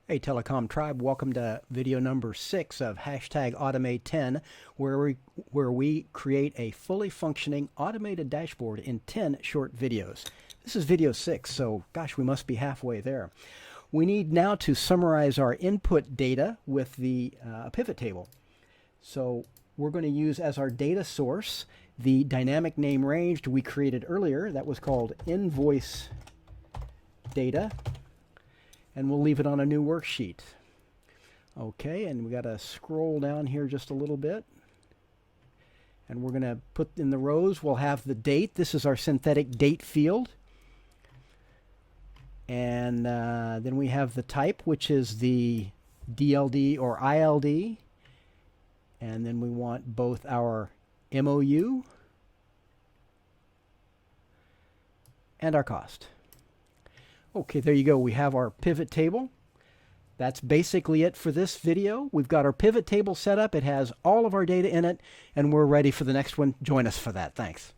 Hey Telecom Tribe, welcome to video number 6 of #Automate10, where we create a fully functioning automated dashboard in 10 short videos. This is video 6, so gosh, we must be halfway there. We need now to summarize our input data with the pivot table. So we're going to use as our data source the dynamic name range we created earlier. That was called invoice data. And we'll leave it on a new worksheet. Okay, and we got to scroll down here just a little bit. And we're going to put in the rows, we'll have the date. This is our synthetic date field. And then we have the type, which is the DLD or ILD. And then we want both our MOU and our cost. Okay, there you go. We have our pivot table. That's basically it for this video. We've got our pivot table set up. It has all of our data in it, and we're ready for the next one. Join us for that. Thanks.